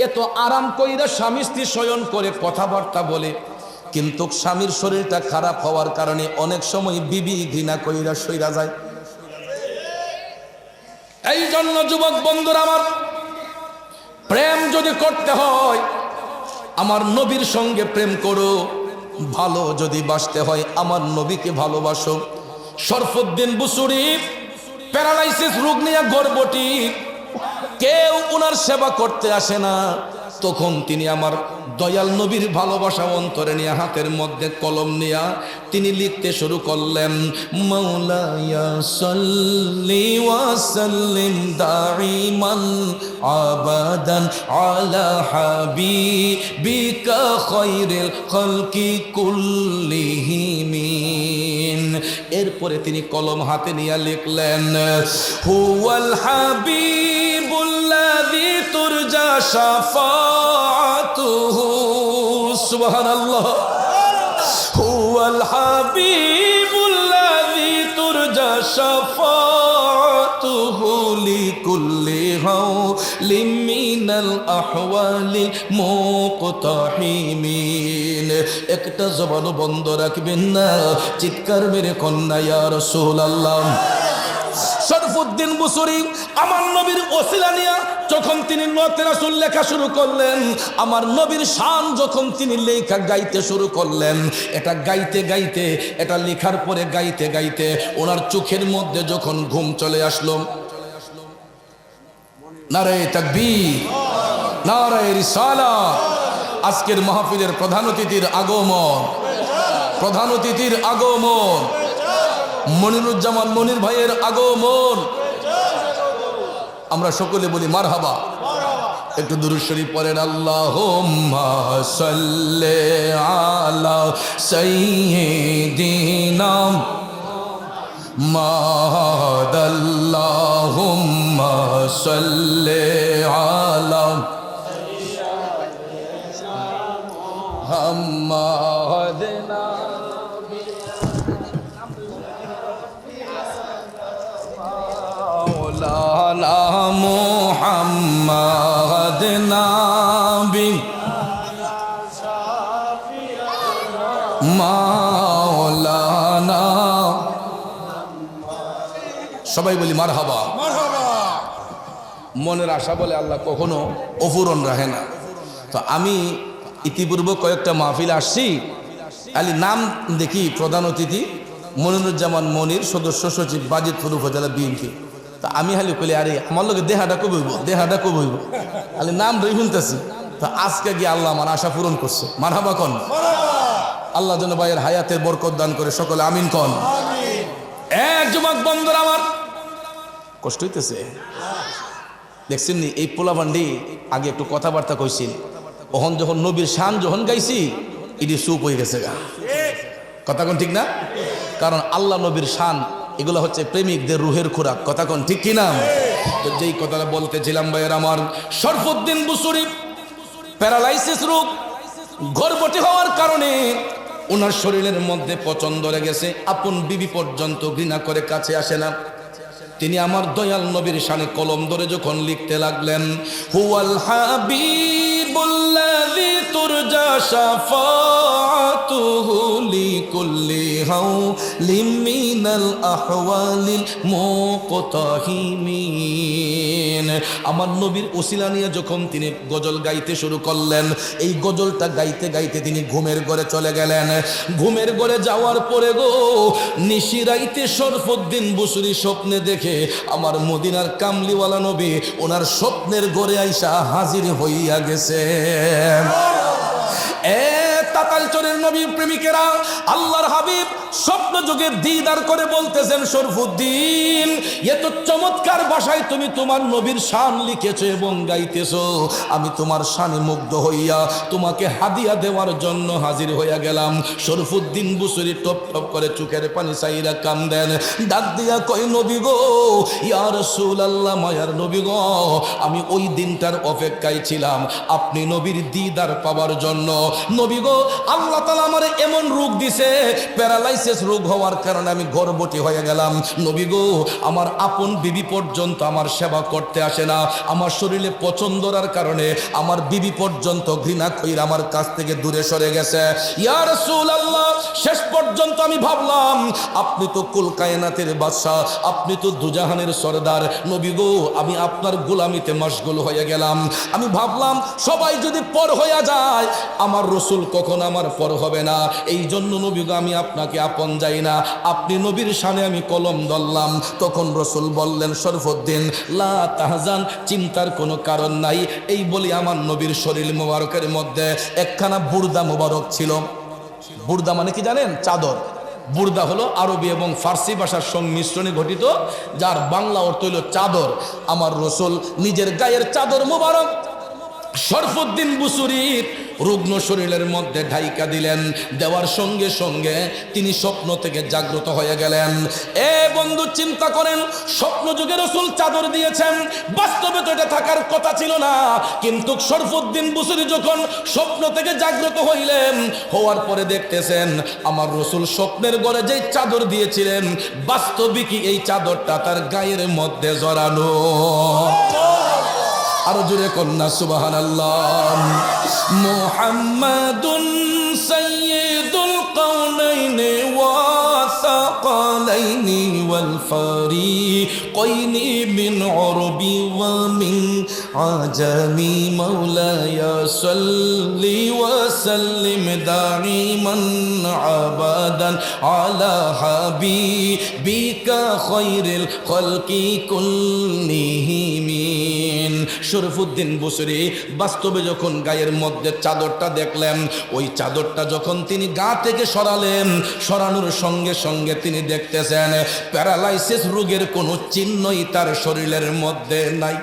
এত আরাম কইরা স্বামী স্ত্রী শয়ন করে কথাবার্তা বলে, কিন্তু স্বামীর শরীরটা খারাপ হওয়ার কারণে অনেক সময় বিবি ঘৃণা কইরা সইরা যায়। এই জন্য যুবক বন্ধুরা আমার, প্রেম যদি করতে হয় আমার নবীর সঙ্গে প্রেম করো, ভালো যদি বাসতে হয় আমার নবীকে ভালোবাসো। শরফুদ্দিন বুসুরি প্যারালাইসিস রোগ নিয়ে গর্ভবতী, কেউ ওনার সেবা করতে আসে না, তখন তিনি আমার দয়াল নবীর ভালোবাসা অন্তরে নিয়ে হাতের মধ্যে কলম নিয়ে তিনি লিখতে শুরু করলেন, মাওলায়া সাল্লি ওয়া সাল্লিম দাইমান আবাদান আলা হাবিবিকা খায়রিল খালকি কুল্লিহিম। এরপরে তিনি কলম হাতে নিয়ে লিখলেন, হুয়াল হাবিবুল্লাযী তুরজা শাফাআতুহু, সুবহানাল্লাহ, হুয়াল হাবিবুল্লাযী তুরজা শাফাআতুহু লিকুল্লি হাওলিম মিনাল আহওয়ালিল মুকতাহিমিন। একটা জবান বন্ধ রাখবেন না, চিৎকার মেরে কন্যা ইয়া রাসূলুল্লাহ। শরফুদ্দিন বুসুরি আমার নবীর ওসিলা নিয়া যখন তিনি নতে রাসূল লেখা শুরু করলেন, আমার নবীর শান যখন তিনি লেখা গাইতে শুরু করলেন, এটা গাইতে গাইতে, এটা লেখার পরে গাইতে গাইতে ওনার চোখের মধ্যে যখন ঘুম চলে আসলো, নারে তাকবীর, নারে রিসালাত। আজকের মাহফিলের প্রধান অতিথির আগমন, প্রধান অতিথির আগমন, মনিরুজ্জামান মনির ভাইয়ের আগমন। আমরা সকলে বলি মারহাবা। একটু দুরূদ শরীফ পড়েন, আল্লাহুম্মা সাল্লি আলা সাইয়্যিদিনা মুহাম্মাদ, আল্লাহুম্মা সাল্লি আলা মুহাম্মাদিনা মাওলানা মুহাম্মাদ নবী মাওলানা। সবাই বলি মারহাবা। মনের আশা বলে আল্লাহ কখনো অপূরণ রাখে না। তো আমি ইতিপূর্বে কয়েকটা মাহফিল আসছি, আলী নাম দেখি প্রধান অতিথি মনিরুজ্জামান মনির, সদস্য সচিব বাজিতপুর উপজেলা বিএনপি। তা আমি হালি কইলে আরে আমার লোকে দেহাটা কবে হইব, দেহাটা কবে হইব, আলী নাম রই শুনতেছি। তো আজকে গিয়ে আল্লাহ আমার আশা পূরণ করছে, মারহাবা কন। আল্লাহ যেন ভাইয়ের হায়াতের বরকত দান করে, সকলে আমিন কন। এক যুবক বন্ধুরা আমার, কষ্ট হইতেছে দেখছেন নি? এই পোলাপান্ডি আগে একটু কথাবার্তা কইছিল, ওহন যখন নবীর শান যখন গাইছি এটি চুপ হয়ে গেছে গা। কথা কোন ঠিক না? কারণ আল্লাহ নবীর শান এগুলো হচ্ছে প্রেমিকদের রুহের খোরাক। কথা কোন ঠিক কিনা? তো যেই কথাটা বলতেছিলাম ভাইয়ের আমার, শরফুদ্দিন বুসুরি প্যারালাইসিস রোগ, গর্ভবতী হওয়ার কারণে ওনার শরীরের মধ্যে পচন ধরে গেছে, আপন বিবি পর্যন্ত ঘৃণা করে কাছে আসে না। তিনি আমার দয়াল নবীর শানে কলম ধরে যখন লিখতে লাগলেন, হুয়াল হাবিবুল্লাযী তুরজা শাফাআতুহু লিকুল্লি হাওলিম মিনাল আহওয়ালিল মুকতাহিমিন। আমার নবীর ওসিলা নিয়ে যখন তিনি গজল গাইতে শুরু করলেন, এই গজলটা গাইতে গাইতে তিনি ঘুমের ঘরে চলে গেলেন। ঘুমের ঘরে যাওয়ার পরে গো নিশিরাইতে শরফুদ্দিন বুসুরি স্বপ্নে দেখে আমার মদিনার কামলিওয়ালা নবী ওনার স্বপ্নের ঘরে আইসা হাজির হইয়া গেছে। তাতালচরের নবী প্রেমিকেরা আল্লাহর হাবিব স্বপ্ন যুগে দিদার করে বলতেছেন, শরফুদ্দিন এত চমৎকার ভাষায় তুমি তোমার নবীর শান লিখেছো এবং গাইতেছো, আমি তোমার শানে মুগ্ধ হইয়া তোমাকে হাদিয়া দেওয়ার জন্য হাজির হইয়া গেলাম। শরফুদ্দিন বুসুরি টপ টপ করে চোখের পানি চাইরা কান্দেন, ডাক দিয়া কই, নবী গো, ইয়া রাসূলুল্লাহ, মায়ার নবী গো, আমি ওই দিনটার অপেক্ষায় ছিলাম আপনি নবীর দিদার পাওয়ার জন্য। নবী গো, আল্লাহ তাআলা আমারে এমন রোগ দিছে, প্যারালাইসিস রোগ হওয়ার কারণে আমি গর্ভবতী হয়ে গেলাম। নবী গো, আমার আপন বিবি পর্যন্ত আমার সেবা করতে আসে না, আমার শরীরে পছন্দর কারণে আমার বিবি পর্যন্ত ঘৃণা কইরা আমার কাছ থেকে দূরে সরে গেছে। ইয়া রাসূলুল্লাহ, শেষ পর্যন্ত আমি ভাবলাম আপনি তো কুল কায়নাতের বাদশা, আপনি তো দুজাহানের সরদার। নবী গো, আমি আপনার গোলামিতে মশগুল হয়ে গেলাম। আমি ভাবলাম সবাই যদি পর হয়ে যায়, আমার রসুল কখন আমার পর হবে না। এই জন্য নবী গো, আমি আপনাকে আপন যাই না, আপনি নবীর শানে আমি কলম ধরলাম। তখন রসুল বললেন, শরফুদ্দিন লা তাহজান, চিন্তার কোনো কারণ নাই। এই বলি আমার নবীর শরীর মোবারকের মধ্যে একখানা বুরদা মোবারক ছিল। বুরদা মানে কি জানেন? চাদর। বুরদা হলো আরবি এবং ফার্সি ভাষার সংমিশ্রণে গঠিত, যার বাংলা অর্থ হইল চাদর। আমার রসুল নিজের গায়ের চাদর মোবারক শরফুদ্দিন বুসুরির রুগ্ন শরীরের মধ্যে ঢাইকা দিলেন। দেওয়ার সঙ্গে সঙ্গে তিনি স্বপ্ন থেকে জাগ্রত হয়ে গেলেন। এ বন্ধু, চিন্তা করেন, স্বপ্ন যুগে রসুল চাদর দিয়েছেন, বাস্তবে তো এটা থাকার কথা ছিল না। কিন্তু শরফুদ্দিন বুসুরি যখন স্বপ্ন থেকে জাগ্রত হইলেন, হওয়ার পরে দেখতেছেন আমার রসুল স্বপ্নের ঘরে যেই চাদর দিয়েছিলেন, বাস্তবিকই এই চাদরটা তার গায়ের মধ্যে জড়ানো। আরো জোরে কন্যা সুবহানাল্লাহ। মুহাম্মাদুন সাইয়্যিদুল কাউনাইনি ওয়া সাকালাইনি ওয়াল ফারিকাইনি মিন উরবি ওয়া মিন আজামি, মাওলায়া সাল্লি ওয়া সাল্লিম দাইমান আবাদান আলা হাবিবিকা খায়রিল খালকি কুল্লিহিম। শরফুদ্দিন বুসরি বাস্তবে যখন গায়ের মধ্যে চাদরটা দেখলেন, ওই চাদরটা যখন তিনি গা থেকে সরালেন, সরানোর সঙ্গে সঙ্গে তিনি দেখতেছেন প্যারালাইসিস রোগের কোনো চিহ্নই তার শরীরের মধ্যে নাই।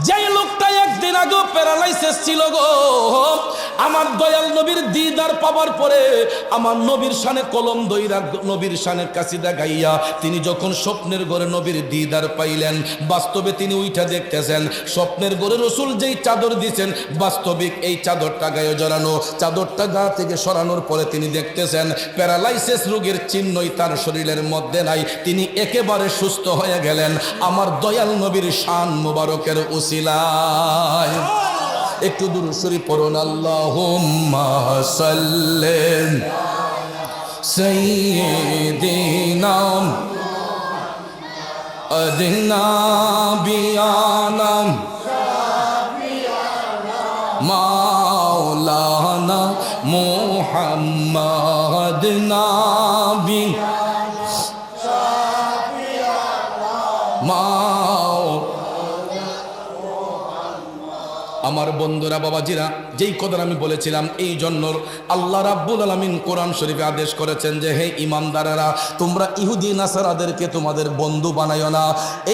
যেই লোকটা একদিন আগে প্যারালাইসিস ছিল গো, আমার দয়াল নবীর দিদার পাওয়ার পরে আমার নবীর শানে কলম দইরা নবীর শানে কাসিদা গাইয়া তিনি যখন স্বপ্নের ঘরে নবীর দিদার পাইলেন, বাস্তবে তিনি উইঠা দেখতেছেন স্বপ্নের ঘরে রসুল যেই চাদর দিয়েছেন, বাস্তবিক এই চাদরটা গায়ে জড়ানো। চাদরটা গা থেকে সরানোর পরে তিনি দেখতেছেন প্যারালাইসিস রোগের চিহ্নই তার শরীরের মধ্যে নাই, তিনি একেবারে সুস্থ হয়ে গেলেন আমার দয়াল নবীর শান মুবারকের উসিলায়। একটু দুরূদ শরীফ পড়ুন। আল্লাহুম্মা সাল্লি সাইয়্যিদিনা আদিনা বিয়ানা মাওলানা মুহাম্মাদ নাবি আমার বন্ধুরা, বাবাজিরা, যেই কথা আমি বলেছিলাম, এই জন্য আল্লাহ রাব্বুল আলামিন কোরআন শরীফে আদেশ করেছেন যে হে ঈমানদারেরা, তোমরা ইহুদি নাসারাদেরকে তোমাদের বন্ধু বানাইও না।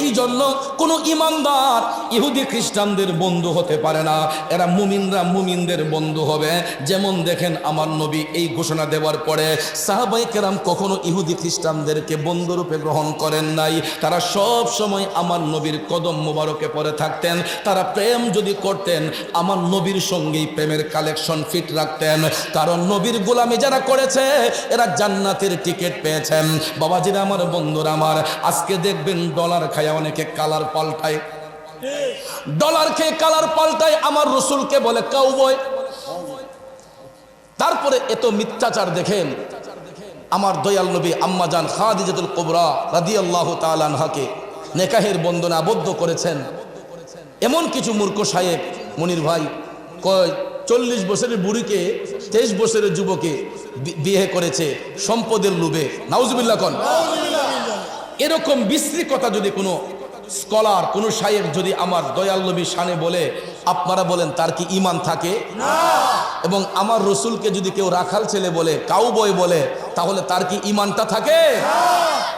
এই জন্য কোনো ঈমানদার ইহুদি খ্রিস্টানদের বন্ধু হতে পারে না, এরা মুমিনরা মুমিনদের বন্ধু হবে। যেমন দেখেন আমার নবী এই ঘোষণা দেওয়ার পরে সাহাবায়ে কেরাম কখনো ইহুদি খ্রিস্টানদেরকে বন্ধুরূপে গ্রহণ করেন নাই। তারা সব সময় আমার নবীর কদম মোবারকে পড়ে থাকতেন। তারা প্রেম যদি করতেন, আমার নবীর সঙ্গেই প্রেমের কালেকশন ফিট রাখতেন, কারণ নবীর গোলামি যারা করেছে এরা জান্নাতের টিকিট পেয়েছেন। বাবাজিরা, আমার বন্ধুরা আমার, আজকে দেখবেন ডলার খায় অনেকে কালার পাল্টায়, ডলার খেয়ে কালার পাল্টায়, আমার রসুলকে বলে কাউবয়। তারপরে এত মিথ্যাচার দেখেন, আমার দয়াল নবী আম্মা জান খাদিজাতুল কুবরা রাদিয়াল্লাহু তাআলা আনহাকে নেকাহের বন্ধনে আবদ্ধ করেছেন। এমন কিছু মূর্খ সাহেব, মনির ভাই, 40 বছরের বুড়িকে 23 বছরের যুবকে বিয়ে করেছে সম্পদের লোভে। নাউজুবিল্লাহ কোন। এরকম বিশ্রী কথা যদি কোনো স্কলার, কোনো সাহেব যদি আমার দয়াল নবী শানে বলে, আপনারা বলেন তার কি ঈমান থাকে? না। এবং আমার রসুলকে যদি কেউ রাখাল ছেলে বলে, কাউবয় বলে, তাহলে তার কি ঈমানটা থাকে? না।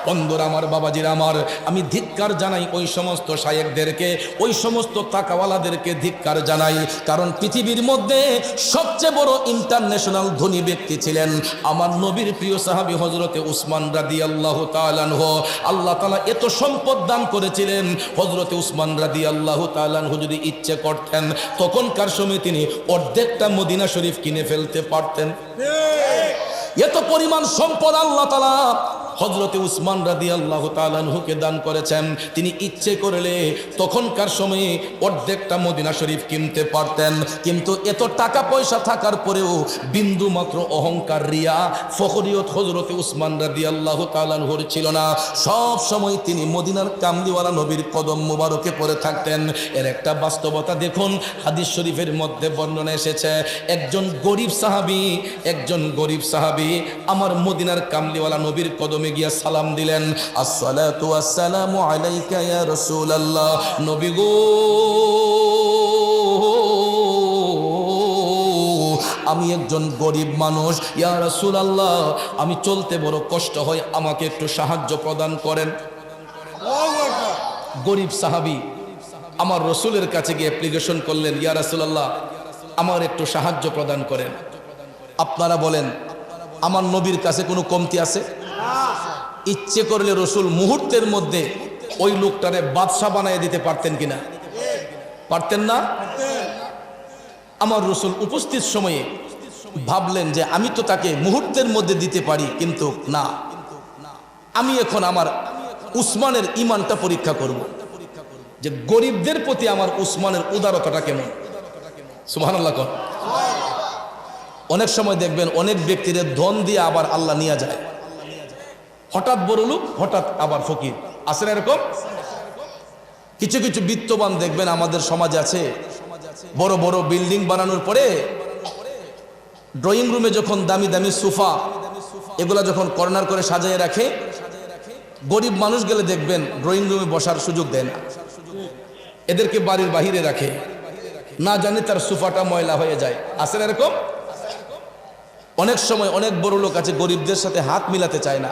বন্ধুরা আমার, বাবাজিরা আমার, আমি ধিক্কার জানাই ওই সমস্ত শায়েখদেরকে, ওই সমস্ত টাকাওয়ালাদেরকে ধিক্কার জানাই। কারণ পৃথিবীর মধ্যে সবচেয়ে বড় ইন্টারন্যাশনাল ধনী ব্যক্তি ছিলেন আমার নবীর প্রিয় সাহাবী হযরতে উসমান রাদিয়াল্লাহু তাআলা আনহু। আল্লাহ তাআলা এত সম্পদ দান করেছিলেন, হযরতে উসমান রাদিয়াল্লাহু তাআলা আনহু যদি ইচ্ছে করতেন তখনকার সময় তিনি অর্ধেকটা মদিনা শরীফ কিনে ফেলতে পারতেন। এত পরিমাণ সম্পদ আল্লাহ তাআলা হযরতে উসমান রাদিয়াল্লাহু তাআলা আনহুকে দান করেছেন। তিনি ইচ্ছে করলে তখনকার সময়ে অর্ধেকটা মদিনা শরীফ কিনতে পারতেন। কিন্তু এত টাকা পয়সা থাকার পরেও বিন্দু মাত্র অহংকার, রিয়া, ফখরিয়ত হযরতে উসমান রাদিয়াল্লাহু তাআলা আনহুর ছিল না। সব সময় তিনি মদিনার কামলিওয়ালা নবীর কদম মুবারকে পড়ে থাকতেন। এর একটা বাস্তবতা দেখুন, হাদিস শরীফের মধ্যে বর্ণনা এসেছে, একজন গরিব সাহাবী আমার মদিনার কামলিওয়ালা নবীর কদমে গিয়া সালাম দিলেন, আসসালাতু আসসালামু আলাইকা ইয়া রাসূলুল্লাহ। নবী গো, আমি একজন গরিব মানুষ, ইয়া রাসূলুল্লাহ, আমি চলতে বড় কষ্ট হয়, আমাকে একটু সাহায্য প্রদান করেন। গরিব সাহাবী আমার রসুলের কাছে গিয়ে অ্যাপ্লিকেশন করলেন, ইয়া রাসূলুল্লাহ, আমার একটু সাহায্য প্রদান করেন। আপনারা বলেন আমার নবীর কাছে কোনো কমতি আছে? ইচ্ছে করলে রসুল মুহূর্তের মধ্যে ওই লোকটারে বাদশা বানায় দিতে পারতেন কিনা? পারতেন না? আমার রসুল উপস্থিত সময়ে ভাবলেন যে আমি তো তাকে মুহূর্তের মধ্যে দিতে পারি, কিন্তু না, আমি এখন আমার উসমানের ঈমানটা পরীক্ষা করব, যে গরিবদের প্রতি আমার উসমানের উদারতাটা কেমন। সুবহানাল্লাহ। অনেক সময় দেখবেন অনেক ব্যক্তিদের ধন দিয়ে আবার আল্লাহ নিয়ে যায়, হঠাৎ বড় লোক, হঠাৎ আবার ফকির। আছে না এরকম? কিছু কিছু বিত্তবান দেখবেন আমাদের সমাজে আছে, বড় বড় বিল্ডিং বানানোর পরে ড্রয়িং রুমে যখন দামি দামি সোফা এগুলা যখন কর্নার করে সাজিয়ে রাখে, গরিব মানুষ গেলে দেখবেন ড্রয়িং রুমে বসার সুযোগ দেয় না, এদেরকে বাড়ির বাহিরে রাখে, না জানি তার সোফাটা ময়লা হয়ে যায়। আছে না এরকম? অনেক সময় অনেক বড় লোক আছে গরিবদের সাথে হাত মিলাতে চায় না,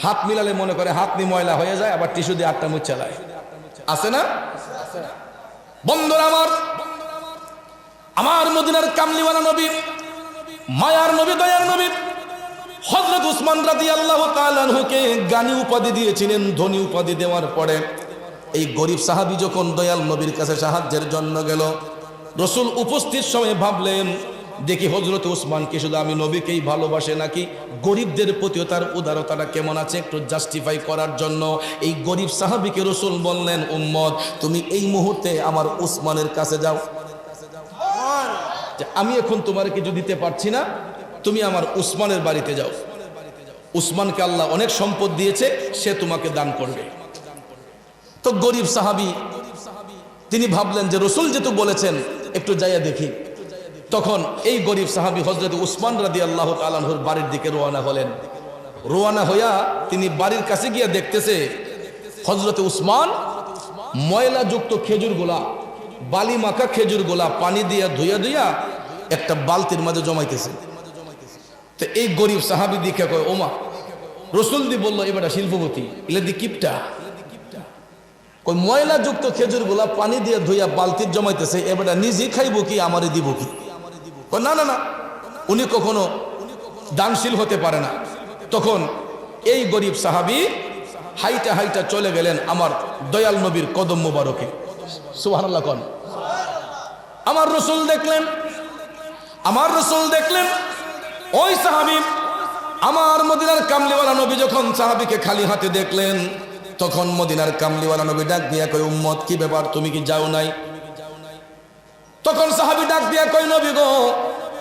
হাত মিলালে মনে করে হাত নি ময়লা হয়ে যায়, আবার টিস্যু দিয়ে হাতটা মুছে চালায়। আছে না? বন্ধুরা আমার মদিনার কামলিওয়ালা নবী, মায়ার নবী, দয়ার নবী হযরত উসমান রাদিয়াল্লাহু তাআলা আনহুকে জ্ঞানী উপাধি দিয়েছিলেন। ধনী উপাধি দেওয়ার পরে এই গরিব সাহাবী যখন দয়াল নবীর কাছে সাহায্যের জন্য গেল, রসুল উপস্থিত সময়ে ভাবলেন, দেখি হযরত উসমানকে শুধু আমি নবীকেই ভালোবাসে নাকি গরিবদের প্রতিও তার উদারতাটা কেমন আছে, একটু জাস্টিফাই করার জন্য এই গরিব সাহাবীকে রসুল বললেন, উম্মত, তুমি এই মুহূর্তে আমার উসমানের কাছে যাও, যে আমি এখন তোমার কিছু দিতে পারছি না, তুমি আমার উসমানের বাড়িতে যাও, উসমানকে আল্লাহ অনেক সম্পদ দিয়েছে, সে তোমাকে দান করবে। তো গরিব সাহাবী তিনি ভাবলেন যে রসুল যেহেতু বলেছেন একটু যাইয়া দেখি। তখন এই গরিব সাহাবী হযরত উসমান রাদিয়াল্লাহু তাআলা আনহুর বাড়ির দিকে রওনা হলেন। রওনা হইয়া তিনি বাড়ির কাছে গিয়ে দেখতেছে হযরত উসমান ময়লাযুক্ত খেজুরগুলা, বালি মাখা খেজুরগুলা পানি দিয়া ধুইয়া একটা বালতির মাঝে জমাইতেছে। তো এই গরিব সাহাবী দেখে কয়, ওমা, রসুল দি বললো এবারটা শিল্পপতি, এলে দি কিপটা, কই ময়লাযুক্ত খেজুরগুলা পানি দিয়ে ধুইয়া বালতির জমাইতেছে, এবারটা নিজে খাইব কি আমারে দিব কি? না না না, উনি কখনো দানশীল হতে পারে না। তখন এই গরিব সাহাবী হাইটা হাইটা চলে গেলেন আমার দয়াল নবীর কদম মুবারকে। সুবহানাল্লাহ। কোন আমার রসুল দেখলেন ওই সাহাবী আমার মদিনার কামলিওয়ালা নবী যখন সাহাবীকে খালি হাতে দেখলেন, তখন মদিনার কামলিওয়ালা নবী ডাক দিয়া কয়, উম্মত, কি ব্যাপার, তুমি কি যাও নাই? তখন সাহাবী ডাক দিয়া কয়, নবী গো,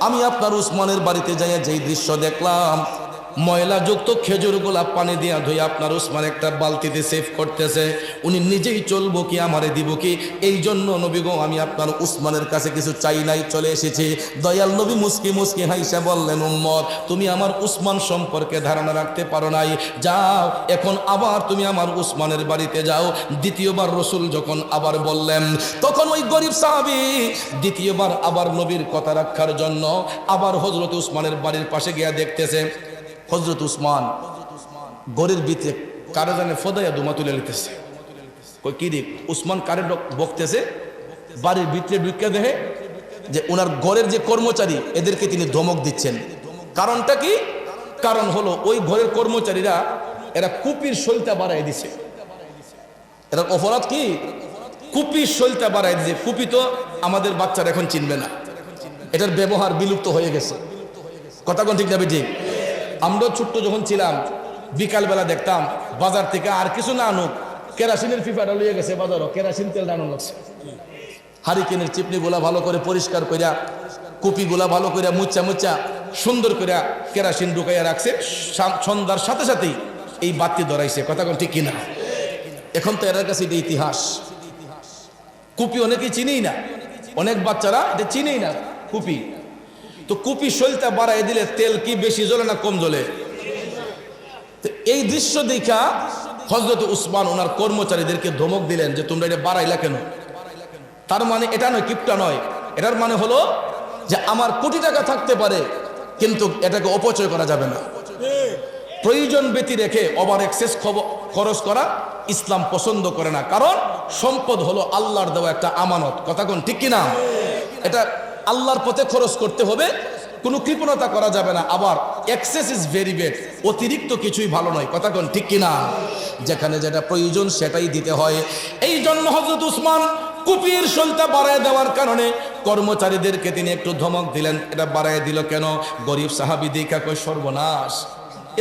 আমি আপনার উসমানের বাড়িতে যাইয়া যেই দৃশ্য দেখলাম, ময়লাযুক্ত খেজুরগুলা পানি দিয়া ধুয়ে আপনার উসমান একটা বালতিতে সেভ করতেছে, উনি নিজেই চলবো কি আমারে দিব কি? এই জন্য নবী গো আমি আপনার উসমানের কাছে কিছু চাই নাই, চলে এসেছি। দয়াল নবী মুস্কি মুস্কি হাইসা বললেন, উম্মত, তুমি আমার উসমান সম্পর্কে ধারণা রাখতে পারো নাই, যাও এখন আবার তুমি আমার উসমানের বাড়িতে যাও। দ্বিতীয়বার রসুল যখন আবার বললেন, তখন ওই গরিব সাহাবী দ্বিতীয়বার আবার নবীর কথা রাখার জন্য আবার হযরত উসমানের বাড়ির পাশে গিয়া দেখতেছে হযরত উসমান ঘরের ভিতরে কারে জানে ফদাইয়া দুমা তুলে লিতেছে। কই কি রে উসমান কারে বকতেছে? বাড়ির ভিতরে ঢুকে দেখে যে ওনার ঘরের যে কর্মচারী এদেরকে তিনি ধমক দিচ্ছেন। কারণটা কি? কারণ হলো ওই ঘরের কর্মচারীরা এরা কুপির শৈলটা বাড়াই দিছে। এরা অপরাধ কি? কুপির শৈলটা বাড়াই দিছে। কুপি তো আমাদের বাচ্চারা এখন চিনবে না, এটার ব্যবহার বিলুপ্ত হয়ে গেছে। কথা কোন ঠিক না ঠিক? আমরা ছোট্ট যখন ছিলাম বিকালবেলা দেখতাম বাজার থেকে আর কিছু না আনুক, কেরাসিনের পিপাটা লইয়ে গেছে বাজারও, কেরাসিন তেল আনুন লাগছে। হারিকেনের চিপনিগুলা ভালো করে পরিষ্কার কইরা, কুপিগুলা ভালো করে মুচ্চা মুচ্চা সুন্দর করে কেরাসিন ঢুকাইয়া রাখছে। সন্ধ্যার সাথে সাথেই এই বাতি ধরাইছে। কথা কোন ঠিক কিনা? এখন তো এর কাছে এটা ইতিহাস। কুপি অনেকেই চিনেই না, অনেক বাচ্চারা এটা চিনেই না কুপি। তো কুপি শৈলটা বাড়াই দিলে তেল কি বেশি জ্বলে না কম জ্বলে? এই দৃশ্য দেখা হযরত উসমান ওনার কর্মচারীদেরকে ধমক দিলেন যে তোমরা এটা বাড়াইলা কেন? তার মানে এটা নয়, কিপটা নয়, এটার মানে হলো যে আমার কোটি টাকা থাকতে পারে কিন্তু এটাকে অপচয় করা যাবে না। প্রয়োজন ব্যতি রেখে ওভার এক্সেস খরচ করা ইসলাম পছন্দ করে না। কারণ সম্পদ হলো আল্লাহর দেওয়া একটা আমানত। কথা কোন ঠিক কিনা? এটা আল্লাহর পথে খরচ করতে হবে, কোনো কৃপণতা করা যাবে না। আবার এক্সেস ইজ ভেরি ব্যাড, অতিরিক্ত কিছুই ভালো নয়। কথা কোন ঠিক কিনা? যেখানে যেটা প্রয়োজন সেটাই দিতে হয়। এই জন্য হযরত উসমান কুপির শৈলটা বাড়ায় দেওয়ার কারণে কর্মচারীদেরকে তিনি একটু ধমক দিলেন। এটা বাড়ায় দিল কেন? গরিব সাহাবী দেখা কয় সর্বনাশ,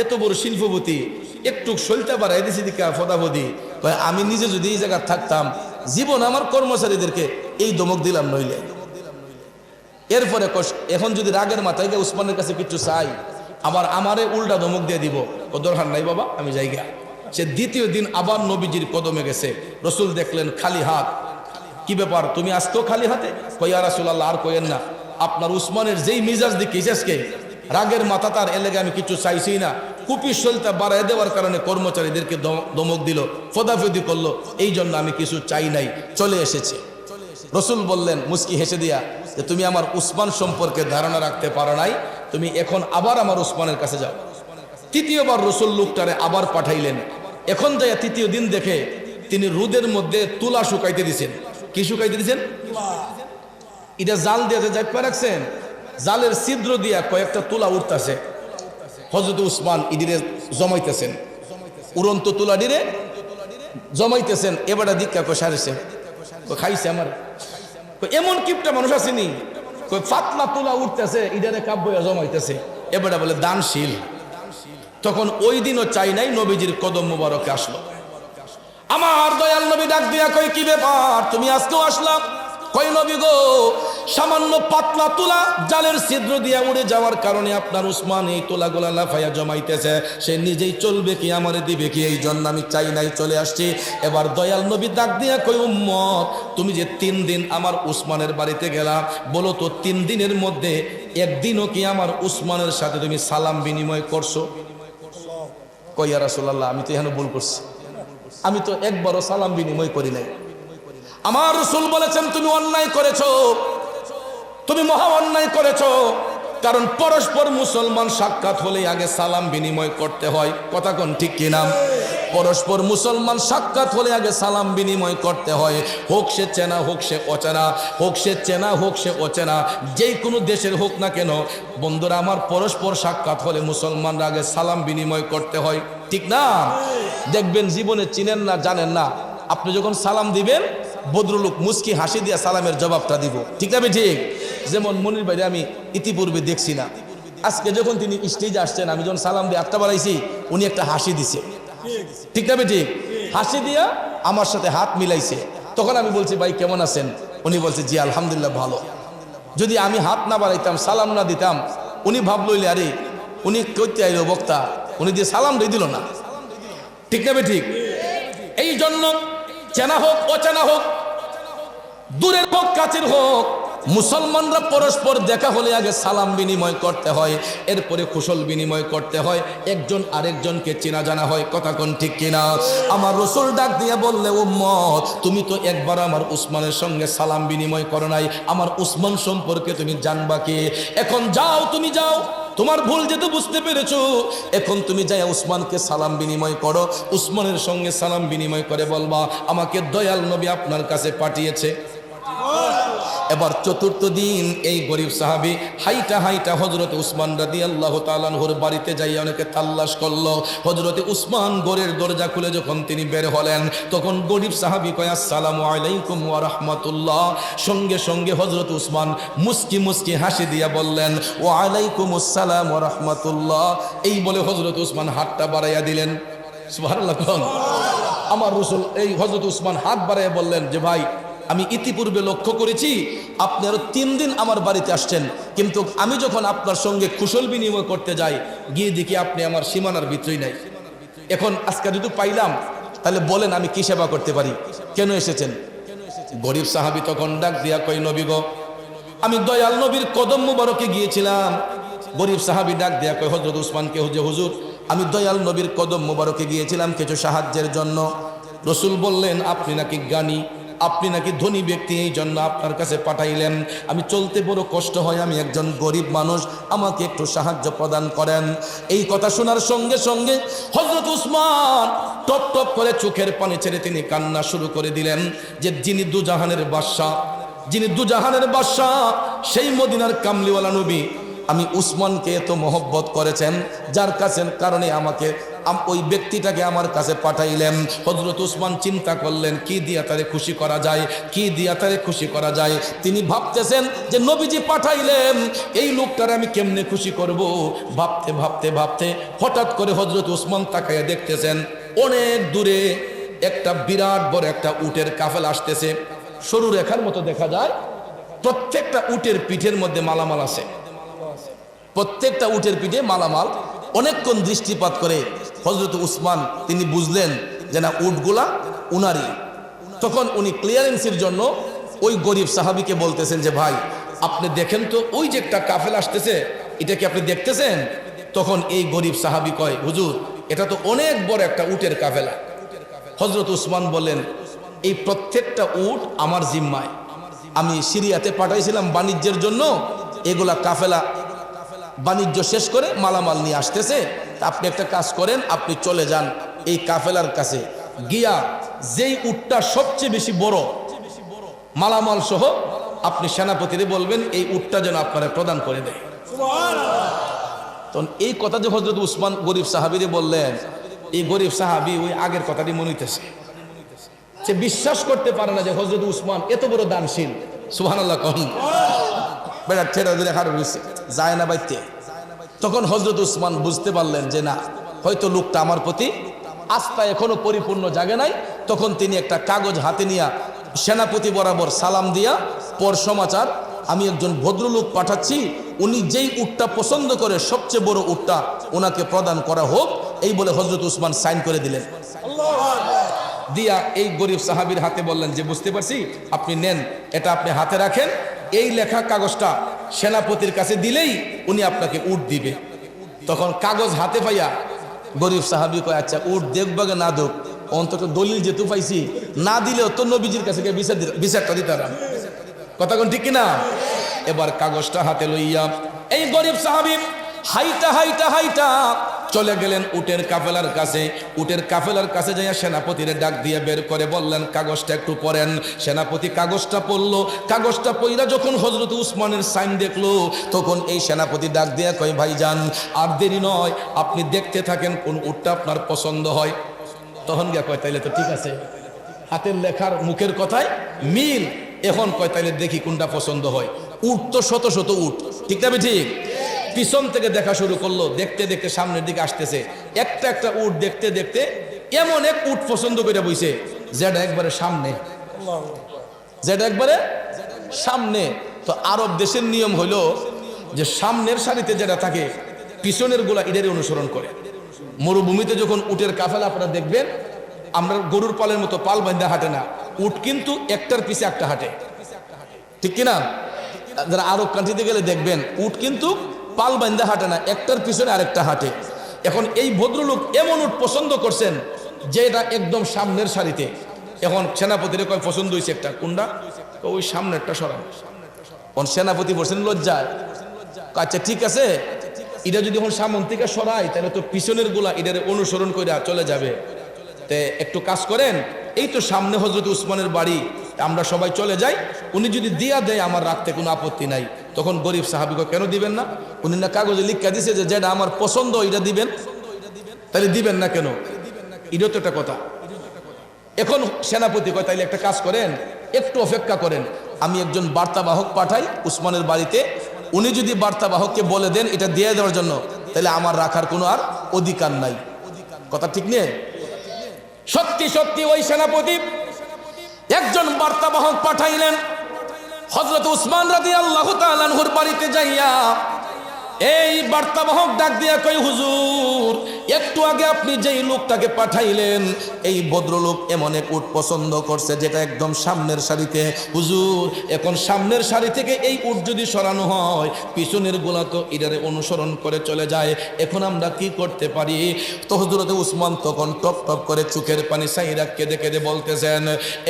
এত বড় শিল্পপতি একটু শৈলটা বাড়াই দিছি দিকা ফদাফদি। কয় আমি নিজে যদি এই জায়গায় থাকতাম জীবন আমার কর্মচারীদেরকে এই ধমক দিলাম নইলে। এরপরে এখন যদি রাগের মাথায় গিয়ে উসমানের কাছে কিছু চাই, আবার আমারে উল্টা ধমক দিয়ে দিব, ও দরকার নাই বাবা আমি যাইগা। সে দ্বিতীয় দিন আবার নবীজির কদমে গেছে। রসুল দেখলেন খালি হাত। কি ব্যাপার, তুমি আজকেও খালি হাতে? কইয়া রাসূলুল্লাহ আর কইেন না, আপনার উসমানের যেই মিজাজ দেখিস আজকে রাগের মাথা, তার এলাকায় আমি কিছু চাইছি না। কুপির শৈলটা বাড়াই দেওয়ার কারণে কর্মচারীদেরকে ধমক দিল, ফদাফদি করলো, এই জন্য আমি কিছু চাই নাই, চলে এসেছে। রসুল বললেন মুস্কি হেসে দিয়া যে তুমি আমার উসমান সম্পর্কে ধারণা রাখতে পারো নাই, তুমি এখন আবার আমার উসমানের কাছে যাও। তৃতীয়বার রসুল লোকটারে আবার পাঠাইলেন। এখন যাই তৃতীয় দিন দেখে তিনি রোদের মধ্যে তুলা শুকাইতে দিছেন। কি শুকাইতে দিছেন? এটা জাল দিয়ে যাইপা রাখছেন, জালের ছিদ্র দিয়া কয়েকটা তুলা উঠতেছে। হযরত উসমান ইডিরে জমাইতেছেন, উড়ন্ত তুলা ডিরে জমাইতেছেন। এবারে দীক্ষা সারেছে, খাইছে আমার। এমন কিপটা মানুষ আসেনি, পাতলা তুলা উঠতেছে, ইডারে কাব্য জমাইতেছে। এবারে বলে দানশীল। তখন ওই দিনও চাই নাই, নবীজির কদম মুবারকে আসলো। আমার দয়াল নবী ডাক দিয়া কই কি ব্যাপার, তুমি আজকেও আসলাম? কই নবী গো, সামান্য পাতলা তুলা জালের ছিদ্র দিয়া উড়ে যাওয়ার কারণে আপনার উসমান এই তুলাগুলা লাফাইয়া জমাইতেছে, সে নিজেই চলবে কি আমারে দিবে কি, এই জন্য আমি চাই নাই, চলে আসছি। এবার দয়াল নবী ডাক দিয়া কই উম্মত, তুমি যে 3 দিন আমার উসমানের বাড়িতে গেলা, বলো তো 3 দিনের মধ্যে একদিনও কি আমার উসমানের সাথে তুমি সালাম বিনিময় করছো? কই ইয়া রাসূলুল্লাহ, আমি তো এখানে ভুল করছি, আমি তো একবারও সালাম বিনিময় করি নাই। আমার রাসূল বলেছেন তুমি অন্যায় করেছো, তুমি মহা অন্যায় করেছো। কারণ পরস্পর মুসলমান সাক্ষাৎ হলে আগে সালাম বিনিময় করতে হয়। কথা কোন ঠিক কিনা? পরস্পর মুসলমান সাক্ষাৎ হলে আগে সালাম বিনিময় করতে হয়। হোক সে চেনা, হোক সে অচেনা, হোক সে চেনা, হোক সে অচেনা, যেই কোনো দেশের হোক না কেন বন্ধুরা আমার, পরস্পর সাক্ষাৎ হলে মুসলমানরা আগে সালাম বিনিময় করতে হয়। ঠিক না? দেখবেন জীবনে চিনেন না, জানেন না, আপনি যখন সালাম দিবেন ভদ্রলোক মুস্কি হাসি দিয়া সালামের জবাবটা দিব। ঠিক না? ঠিক যেমন মনির ভাই আমি ইতিপূর্বে দেখছি না, আজকে যখন তিনি স্টেজে আসছেন, আমি যখন সালাম দিয়ে আটটা বাড়াইছি, উনি একটা হাসি দিছে। ঠিক না? ঠিক হাসি দিয়া আমার সাথে হাত মিলাইছে। তখন আমি বলছি ভাই কেমন আছেন? উনি বলছে জি আলহামদুলিল্লাহ ভালো। যদি আমি হাত না বাড়াইতাম, সালাম না দিতাম, উনি ভাবলইলে আরে উনি কইতে আইলো বক্তা, উনি দিয়ে সালাম দিয়ে দিল না। ঠিক না? ঠিক এই জন্য চেনা হোক অচেনা হোক, দূরের হোক কাছের হোক, মুসলমানরা পরস্পর দেখা হলে আগে সালাম বিনিময় করতে হয়, এরপরে কুশল বিনিময় করতে হয়, একজন আরেকজনকে চেনা জানা হয়। কথা কোন ঠিক কিনা? আমার রাসূল ডাক দিয়ে বললে উম্মত, তুমি তো একবার আমার উসমানের সঙ্গে সালাম বিনিময় করো নাই, আমার উসমান সম্পর্কে তুমি জানবা কি? এখন যাও, তুমি যাও তোমার ভুল যেহেতু বুঝতে পেরেছো, এখন তুমি যাই উসমানকে সালাম বিনিময় করো। উসমানের সঙ্গে সালাম বিনিময় করে বলবা আমাকে দয়াল নবী আপনার কাছে পাঠিয়েছে। এবার চতুর্থ দিন এই গরিব সাহাবী হাইটা হাইটা হযরত উসমান রাদিয়াল্লাহু তাআলা আনহুর বাড়িতে যাই অনেকে তাল্লাশ করলো। হযরত উসমান ঘরের দরজা খুলে যখন তিনি বের হলেন, তখন গরিব সাহাবী কয় আসসালামু আলাইকুম ওয়া রাহমাতুল্লাহ। সঙ্গে সঙ্গে হযরত উসমান মুস্কি মুস্কি হাসি দিয়া বললেন ওয়া আলাইকুমুস সালাম ওয়া রাহমাতুল্লাহ। এই বলে হযরত উসমান হাতটা বাড়াইয়া দিলেন। সুবহানাল্লাহ। আমার রাসূল এই হযরত উসমান হাত বাড়াইয়া বললেন যে ভাই, আমি ইতিপূর্বে লক্ষ্য করেছি আপনি আরো 3 দিন আমার বাড়িতে আসছেন, কিন্তু আমি যখন আপনার সঙ্গে কুশল বিনিময় করতে যাই গিয়ে দেখি আপনি আমার সীমানার ভিতরেই নাই। এখন আজকে যদি পাইলাম, তাহলে বলেন আমি কি সেবা করতে পারি, কেন এসেছেন? গরিব সাহাবী তখন ডাক দিয়া কই নবী গো, আমি দয়াল নবীর কদম মুবারকে গিয়েছিলাম। গরিব সাহাবী ডাক দিয়া কই হযরত উসমানকে, হুজুর আমি দয়াল নবীর কদম মুবারকে গিয়েছিলাম কিছু সাহায্যের জন্য। রাসূল বললেন আপনি নাকি জ্ঞানী, আপনি নাকি ধনী ব্যক্তি, এই জন্য আপনার কাছে পাঠাইলেন। আমি চলতে বড় কষ্ট হয়, আমি একজন গরিব মানুষ, আমাকে একটু সাহায্য প্রদান করেন। এই কথা শোনার সঙ্গে সঙ্গে হযরত উসমান টপ টপ করে চোখের পানি ছেড়ে তিনি কান্না শুরু করে দিলেন যে যিনি দুজাহানের বাদশা, যিনি দুজাহানের বাদশা, সেই মদিনার কামলিওয়ালা নবী আমি উসমানকে এত মহব্বত করেছেন, যার কাছে কারণে আমাকে ওই ব্যক্তিটাকে আমার কাছে পাঠাইলেন। হযরত উসমান চিন্তা করলেন কি দিয়া তারে খুশি করা যায়, কি দিয়া তারে খুশি করা যায়। তিনি ভাবতেছেন যে নবীজি পাঠাইলেন, এই লোকটারে আমি কেমনে খুশি করব। ভাবতে ভাবতে ভাবতে হঠাৎ করে হযরত উসমান তাকাইয়া দেখতেছেন অনেক দূরে একটা বিরাট বড় একটা উটের কাফেলা আসতেছে। সরু রেখার মতো দেখা যায়, প্রত্যেকটা উটের পিঠের মধ্যে মালামাল আছে, প্রত্যেকটা উটের পিঠে মালামাল। অনেকক্ষণ দৃষ্টিপাত করে হযরত উসমান তিনি বুঝলেন যে না, উটগুলা উনারই। তখন উনি ক্লিয়ারেন্সের জন্য ওই গরিব সাহাবীকে বলতেছেন যে ভাই আপনি দেখেন তো ওই যে একটা কাফেলা আসতেছে, এটা কি আপনি দেখতেছেন? তখন এই গরিব সাহাবী কয় হুজুর এটা তো অনেক বড় একটা উটের কাফেলা। হযরত উসমান বলেন এই প্রত্যেকটা উট আমার জিম্মায়, আমি সিরিয়াতে পাঠাইছিলাম বাণিজ্যের জন্য, এগুলা কাফেলা বাণিজ্য শেষ করে মালামাল নিয়ে আসতেছে। আপনি একটা কাজ করেন, আপনি চলে যান এই কাফেলার কাছে গিয়া যেই উটটা সবচেয়ে বেশি বড় মালামাল সহ আপনি সেনাপতিরে বলবেন এই উটটা যেন আপনারা প্রদান করে দেয়। তখন এই কথা যে হযরত উসমান গরিব সাহাবীরে বললেন, এই গরিব সাহাবী ওই আগের কথাটি মনে হইতেছে, সে বিশ্বাস করতে পারে না যে হযরত উসমান এত বড় দানশীল। সুবহানাল্লাহ। কখন বেড়া ঠেড়া ধরে হার হয়েছে যায় না বাইতে। তখন হযরত উসমান বুঝতে পারলেন যে না, হয়তো লোকটা আমার প্রতি আস্থা এখনো পরিপূর্ণ জাগে নাই। তখন তিনি একটা কাগজ হাতে নিয়ে সেনাপতি বরাবর সালাম দিয়া পর সমাচার, আমি একজন ভদ্রলোক পাঠাচ্ছি, উনি যেই উটটা পছন্দ করে সবচেয়ে বড় উটটা ওনাকে প্রদান করা হোক, এই বলে হযরত উসমান সাইন করে দিলেন। দিয়া এই গরিব সাহাবীর হাতে বললেন যে বুঝতে পারছি, আপনি নেন, এটা আপনি হাতে রাখেন, এই লেখা কাগজটা সেনাপতির কাছে দিলেই উনি আপনাকে উট দিবে। তখন কাগজ হাতে পাইয়া গরিব সাহাবী কয় আচ্ছা উট দেখবাগে না দুক, অন্তত দলিল যেহেতু পাইছি, না দিলেও তো নবীজির কাছে বিচারটা দিতাম। কথা কোন ঠিক কিনা? এবার কাগজটা হাতে লইয়া এই গরিব সাহাবী হাইটা হাইটা হাইটা চলে গেলেন উটের কাফেলার কাছে। উটের কাফেলার কাছে যাইয়া সেনাপতিরে ডাক দিয়ে বের করে বললেন কাগজটা একটু পড়েন। সেনাপতি কাগজটা পড়লো। কাগজটা পড়া যখন হযরত উসমানের সাইন দেখলো, তখন এই সেনাপতি ডাক দিয়া কয় ভাইজান আর দেরি নয়, আপনি দেখতে থাকেন কোন উটটা আপনার পছন্দ হয়। তখন গিয়া কয় তাইলে তো ঠিক আছে, হাতের লেখার মুখের কথায় মিল। এখন কয় তাইলে দেখি কোনটা পছন্দ হয়। উট তো শত শত উট, ঠিক না? ঠিক। পিছন থেকে দেখা শুরু করলো, দেখতে দেখতে সামনের দিকে আসতেছে। একটা একটা উট দেখতে দেখতে এমন এক উট পছন্দ করে বইছে যেটা একবারে সামনে, যেটা একবারে সামনে। তো আরব দেশের নিয়ম হইল যে সামনের সারিতে যেটা থাকে পিছনের গুলা এটারই অনুসরণ করে। মরুভূমিতে যখন উটের কাফেলা আপনারা দেখবেন, আমরা গরুর পালের মতো পাল বাঁধা হাঁটে না, উট কিন্তু একটার পিছে একটা হাঁটে, ঠিক কিনা? যারা আরব কান্ট্রিতে গেলে দেখবেন উট কিন্তু পাল বাঁধা হাঁটে না, একটার পিছনে আরেকটা হাঁটে। এখন এই ভদ্রলোক এমন উট পছন্দ করছেন যেটা একদম সামনের সারিতে। এখন সেনাপতির কয় পছন্দ হয়েছে একটা, কোনটা? ওই সামনেরটা সরান। কোন সেনাপতি বলছেন লজ্জায়, আচ্ছা ঠিক আছে, এটা যদি এখন সামন থেকে সরাই তাহলে তো পিছনের গুলা এটারে অনুসরণ করে চলে যাবে। তে একটু কাজ করেন, এই তো সামনে হযরত উসমানের বাড়ি, আমরা সবাই চলে যাই, উনি যদি দিয়া দেয় আমার রাখতে কোনো আপত্তি নাই। তখন গরিব সাহাবীকে কেন দিবেন না? উনি না কাগজে লিখা দিছে যে যেটা আমার পছন্দ এটা দিবেন, তাহলে দিবেন না কেন? এটা তো একটা কথা। এখন সেনাপতি কয় তাইলে একটা কাজ করেন, একটু অপেক্ষা করেন, আমি একজন বার্তাবাহক পাঠাই উসমানের বাড়িতে, উনি যদি বার্তাবাহককে বলে দেন এটা দিয়ে দেওয়ার জন্য, তাহলে আমার রাখার কোনো আর অধিকার নাই। কথা ঠিক নেই? সত্যি সত্যি ওই সেনাপতি একজন বার্তাবাহক পাঠাইলেন হযরত উসমান রাদিয়াল্লাহু তাআলা আনহুর বাড়িতে যাইয়া। এই বার্তাবাহক ডাক দিয়া কই, হুজুর একটু আগে আপনি যেই লোকটাকে পাঠাইলেন এই ভদ্রলোক এমন এক উট পছন্দ করছে যেটা একদম সামনের সারিতে। হুজুর এখন সামনের সারি থেকে এই উট যদি সরানো হয় পিছনের গোলা তো এটারে অনুসরণ করে চলে যায়, এখন আমরা কি করতে পারি? তো হযরত উসমান তখন টপ টপ করে চোখের পানি সাইরা কেঁদে কেঁদে বলতেছেন,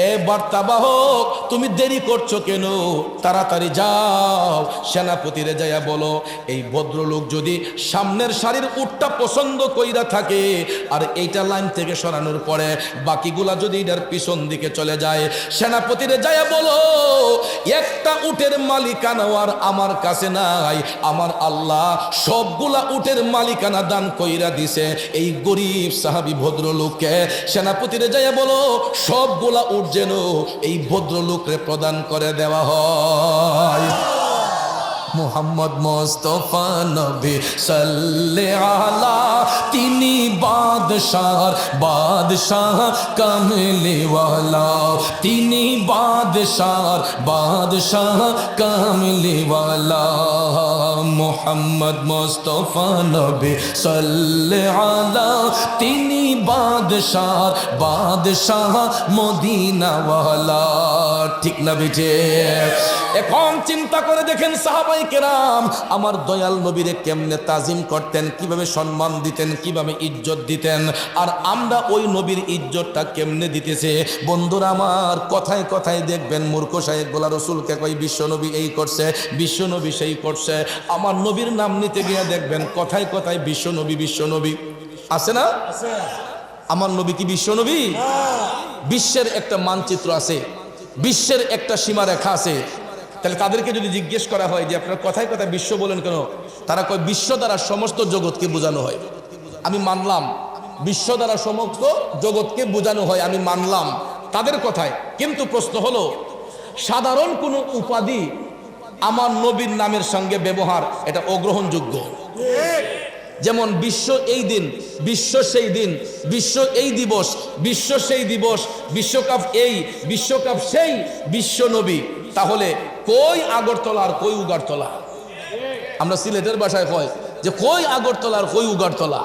এ বার্তাবাহক তুমি দেরি করছো কেন? তাড়াতাড়ি যাও সেনাপতিরে যাইয়া বলো এই ভদ্রলোক যদি সামনের সারির উটটা পছন্দ কইরা থাকে আর এইটা লাইন থেকে সরানোর পরে বাকিগুলা যদি এটার পিছন দিকে চলে যায়, সেনাপতিরে যাইয়া বলো একটা উটের মালিকানা আর আমার কাছে নাই, আমার আল্লাহ সবগুলা উটের মালিকানা দান কইরা দিছে এই গরিব সাহাবী ভদ্রলোককে। সেনাপতিরে যাইয়া বলো সবগুলা উট যেন এই ভদ্রলোকরে প্রদান করে দেওয়া হয়। মুহাম্মদ মুস্তাফা নবী সাল্লাল্লাহু আলা, তিনি বাদশাহ কামলি ওয়ালা, তিনি বাদশাহ কামলি ওয়ালা। মুহাম্মদ মুস্তাফা নবী সাল্লাল্লাহু আলা, তিনি বাদশাহ মদিনা ওয়ালা। ঠিক না বেটে? এখন চিন্তা করে দেখেন সাহাবায়ে কেরাম আমার দয়াল নবীরে কেমনে তাজিম করতেন, কিভাবে সম্মান দিতেন, কিভাবে ইজ্জত দিতেন, আর আমরা ওই নবীর ইজ্জতটা কেমনে দিতেছে। বন্ধুরা আমার কথায় কথায় দেখবেন মূর্খ সাহেবগুলা রসুলকে কই বিশ্বনবী এই করছে, বিশ্বনবী সেই করছে। আমার নবীর নাম নিতে গিয়ে দেখবেন কথায় কথায় বিশ্বনবী আছে না? আমার নবী কি বিশ্বনবী? বিশ্বের একটা মানচিত্র আছে, বিশ্বের একটা সীমারেখা আছে। তাহলে তাদেরকে যদি জিজ্ঞেস করা হয় যে আপনারা কথায় কথায় বিশ্ব বলেন কেন, তারা কয় বিশ্ব দ্বারা সমস্ত জগৎকে বোঝানো হয়। আমি মানলাম বিশ্ব দ্বারা সমস্ত জগৎকে বোঝানো হয়, আমি মানলাম তাদের কথায়, কিন্তু প্রশ্ন হলো সাধারণ কোনো উপাধি আমার নবীর নামের সঙ্গে ব্যবহার এটা অগ্রহণযোগ্য। যেমন বিশ্ব এই দিন, বিশ্ব সেই দিন, বিশ্ব এই দিবস, বিশ্ব সেই দিবস, বিশ্বকাপ এই, বিশ্বকাপ সেই, বিশ্ব নবী। তাহলে কই আগরতলা আর কই উগারতলা? আমরা সিলেটের ভাষায় কয় যে কই আগরতলা আর কই উগারতলা,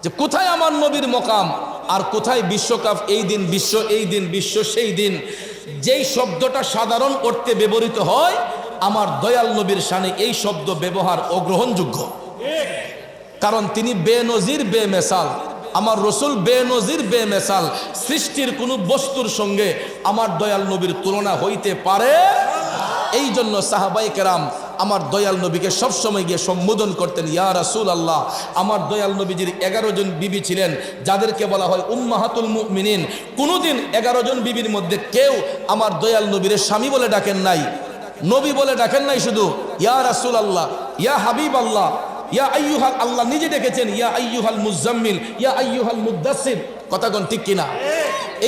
যে কোথায় আমার নবীর মকাম আর কোথায় বিশ্বকাপ এই দিন, বিশ্ব এই দিন, বিশ্ব সেই দিন। যেই শব্দটা সাধারণ অর্থে ব্যবহৃত হয় আমার দয়াল নবীর শানে এই শব্দ ব্যবহার অগ্রহণযোগ্য, কারণ তিনি বেনজির বেমেসাল। আমার রসুল বেনজির বেমেসাল, সৃষ্টির কোনো বস্তুর সঙ্গে আমার দয়াল নবীর তুলনা হইতে পারে। এই জন্য সাহাবায়ে কেরাম আমার দয়াল নবীকে সবসময় গিয়ে সম্বোধন করতেন ইয়া রাসূলুল্লাহ। আমার দয়াল নবীজির 11 জন বিবি ছিলেন যাদেরকে বলা হয় উম্মাহাতুল মুমিনিন। কোনোদিন 11 জন বিবির মধ্যে কেউ আমার দয়াল নবীর স্বামী বলে ডাকেন নাই, নবী বলে ডাকেন নাই, শুধু ইয়া রাসূলুল্লাহ, ইয়া হাবিবাল্লাহ, ইয়া আইয়ুহাল, আল্লাহ নিজে ডেকেছেন ইয়া আইয়ুহাল মুজাম্মিল, ইয়া আইয়ুহাল মুদ্দাসসির। কথাগণ ঠিক কিনা?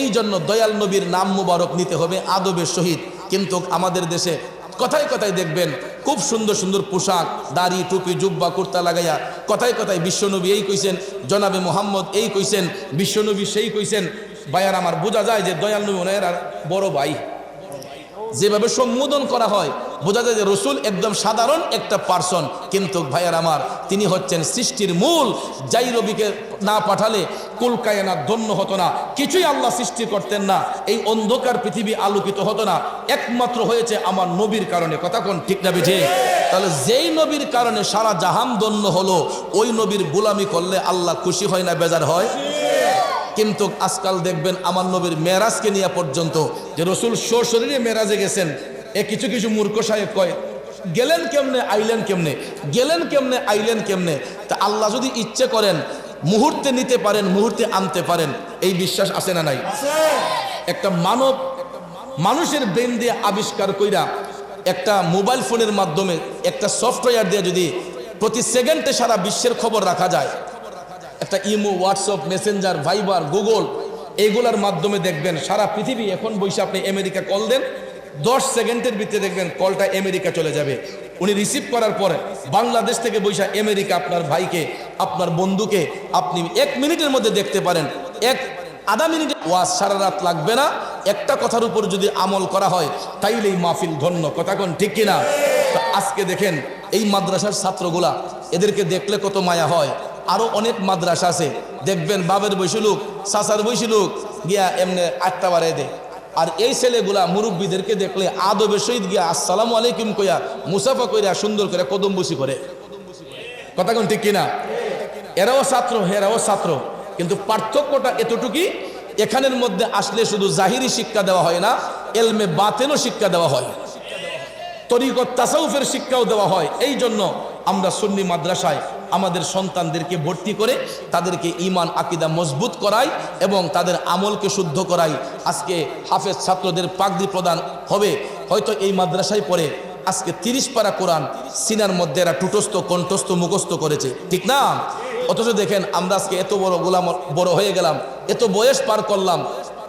এই জন্য দয়াল নবীর নাম মুবারক নিতে হবে আদবের সহিত। কিন্তু আমাদের দেশে কথায় কথায় দেখবেন খুব সুন্দর সুন্দর পোশাক, দাড়ি, টুপি, জুব্বা, কুর্তা লাগাইয়া কথায় কথায় বিশ্বনবী এই কইছেন, জনাবে মোহাম্মদ এই কইছেন, বিশ্বনবী সেই কইছেন। ভাইয়ার আমার বোঝা যায় যে দয়াল নবী ওনার বড় ভাই। যেভাবে সম্বোধন করা হয় বোঝা যায় যে রসুল একদম সাধারণ একটা পার্সন, কিন্তু ভাইয়ার আমার তিনি হচ্ছেন সৃষ্টির মূল। যাই নবীকে না পাঠালে কুল কায়নাত ধন্য হতো না, কিছুই আল্লাহ সৃষ্টি করতেন না, এই অন্ধকার পৃথিবী আলোকিত হতো না, একমাত্র হয়েছে আমার নবীর কারণে। কথা কোন ঠিক না বিঠে? তাহলে যেই নবীর কারণে সারা জাহান ধন্য হলো, ওই নবীর গোলামি করলে আল্লাহ খুশি হয় না বেজার হয়? কিন্তু আজকাল দেখবেন আমার নবীর মেরাজকে নিয়ে পর্যন্ত যে রসুল সশরীরে মেরাজে গেছেন, এ কিছু কিছু মূর্খ সাহেব কয় গেলেন কেমনে আইলেন কেমনে, গেলেন কেমনে আইলেন কেমনে। তা আল্লাহ যদি ইচ্ছে করেন মুহূর্তে নিতে পারেন, মুহূর্তে আনতে পারেন, এই বিশ্বাস আছে না নাই? একটা মানুষের ব্রেন দিয়ে আবিষ্কার কইরা একটা মোবাইল ফোনের মাধ্যমে একটা সফটওয়্যার দিয়ে যদি প্রতি সেকেন্ডে সারা বিশ্বের খবর রাখা যায়, একটা ইমো, হোয়াটসঅ্যাপ, মেসেঞ্জার, ভাইবার, গুগল, এগুলার মাধ্যমে দেখবেন সারা পৃথিবী এখন বসে আপনি আমেরিকা কল দেন, 10 সেকেন্ডের ভিতরে দেখবেন কলটা আমেরিকা চলে যাবে। উনি রিসিভ করার পরে বাংলাদেশ থেকে বসে আমেরিকা আপনার ভাইকে, আপনার বন্ধুকে আপনি 1 মিনিটের মধ্যে দেখতে পারেন। আধা মিনিটে ওয়াজ সারা রাত লাগবে না। একটা কথার উপর যদি আমল করা হয় তাইলেই মাহফিল ধন্য। কথা কোন ঠিক কিনা? তো আজকে দেখেন এই মাদ্রাসার ছাত্রগুলা, এদেরকে দেখলে কত মায়া হয়। আরো অনেক মাদ্রাসা আছে, দেখবেন বাবের বৈশলুক, চাচার বৈশলুক গিয়া এমনি আটটা বাড়াই দেয়। আর এই ছেলেগুলা মুরব্বীদেরকে দেখলে আদবের সহিত গিয়া আসসালামু আলাইকুম কইয়া মুসাফা কইরা সুন্দর করে কদম বসি করে। কথা কোন ঠিক কিনা? এরাও ছাত্র, হেরাও ছাত্র, কিন্তু পার্থক্যটা এতটুকুই, এখানের মধ্যে আসলে শুধু জাহিরি শিক্ষা দেওয়া হয় না, এলমে বাতেনও শিক্ষা দেওয়া হয়, তরিকত তাসাউফের শিক্ষাও দেওয়া হয়। এই জন্য আমরা সুন্নি মাদ্রাসায় আমাদের সন্তানদেরকে ভর্তি করে তাদেরকে ঈমান আকীদা মজবুত করাই এবং তাদের আমলকে শুদ্ধ করাই। আজকে হাফেজ ছাত্রদের পাগড়ি প্রদান হবে, হয়তো এই মাদ্রাসায় পড়ে আজকে 30 পারা কোরআন সিনার মধ্যে এরা টুটস্থ, কণ্ঠস্থ, মুখস্থ করেছে, ঠিক না? অথচ দেখেন আমরা আজকে এত বড় হয়ে গেলাম, এত বয়স পার করলাম,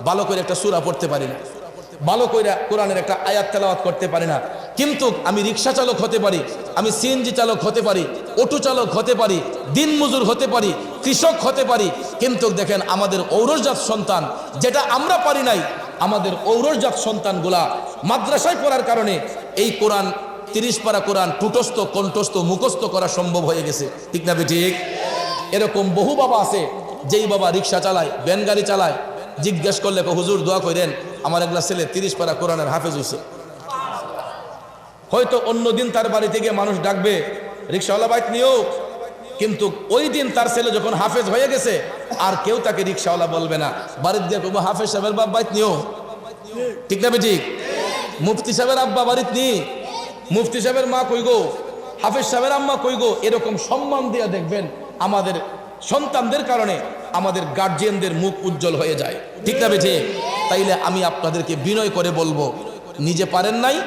ভালো করে একটা সূরা পড়তে পারি না, ভালো করে কোরআনের একটা আয়াত তেলাওয়াত করতে পারি না। কিন্তু আমি রিক্সা চালক হতে পারি, আমি সিএনজি চালক হতে পারি, অটো চালক হতে পারি, দিনমজুর হতে পারি, কৃষক হতে পারি। কিন্তু দেখেন আমাদের ঔরসজাত সন্তান, যেটা আমরা পারি নাই, আমাদের ঔরসজাত সন্তানগুলা মাদ্রাসায় পড়ার কারণে এই কোরআন 30 পারা কোরআন টুটস্থ, কণ্ঠস্থ, মুখস্থ করা সম্ভব হয়ে গেছে, ঠিক না ঠিক? এরকম বহু বাবা আছে, যেই বাবা রিক্সা চালায়, ভ্যান গাড়ি চালায়, জিজ্ঞেস করলে হুজুর দোয়া করেন আমার একলা ছেলে 30 পারা কোরআনের হাফেজ হয়েছে। হয়তো অন্যদিন তার বাড়ি থেকে মানুষ ডাকবে রিক্সাওয়ালা বাইক নিও, কিন্তু ওই দিন তার ছেলে যখন হাফেজ হয়ে গেছে আর কেউ তাকে রিক্সাওয়ালা বলবে না, বাড়িতে দিয়ে কইবো হাফেজ সাহেবের বাপ বাইক নিও, ঠিক না ঠিক? মুফতি সাহেবের আব্বা বাড়িতে নি, মুফতি সাহেবের মা কই গো, হাফেজ সাহেবের আম্মা কই গো। এরকম সম্মান দিয়ে দেখবেন আমাদের সন্তানদের কারণে আমাদের গার্জিয়ানদের মুখ উজ্জ্বল হয়ে যায়, ঠিক না ঠিক? তাইলে আমি আপনাদেরকে বিনয় করে বলবো, নিজে পারেন নাই,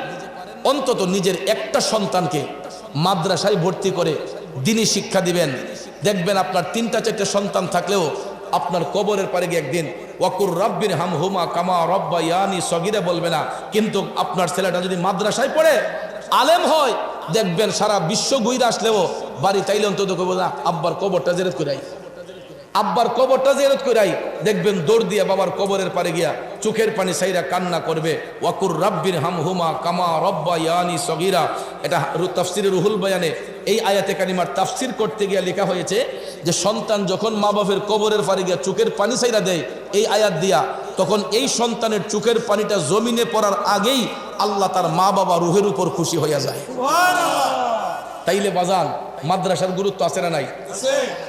অন্তত নিজের একটা সন্তানকে মাদ্রাসায় ভর্তি করে দ্বীনি শিক্ষা দিবেন। দেখবেন আপনার 3-4 সন্তান থাকলেও আপনার কবরের পারে গিয়ে একদিন ওয়াকুর রাব্বির হামহুমা কামা রাব্বায়ানি সগীরা বলবে না। কিন্তু আপনার ছেলেটা যদি মাদ্রাসায় পড়ে আলেম হয়, দেখবেন সারা বিশ্ব ঘুরে আসলেও বাড়ি তাইলে অন্তত কইব না আব্বার কবরটা জিয়ারত করাই, আব্বার কবরটা জিয়ারত করাই। দেখবেন দৌড় দিয়ে বাবার কবরের পারে গিয়া চোখের পানি সাইরা কান্না করবে, ওয়াকুর রাব্বির হামহুমা কামা রাব্বায়ানি সগীরা। এটা তাফসিরে রুহুল বয়ানে এই আয়াতে কারিমার তাফসির করতে গিয়ে লেখা হয়েছে যে সন্তান যখন মা বাবার কবরের পারে গিয়া চোখের পানি সাইরা দেয় এই আয়াত দিয়া, তখন এই সন্তানের চোখের পানিটা জমিনে পড়ার আগেই আল্লাহ তার মা বাবা রুহের উপর খুশি হইয়া যায়। তাইলে বাজান মাদ্রাসার গুরুত্ব আছে না নাই?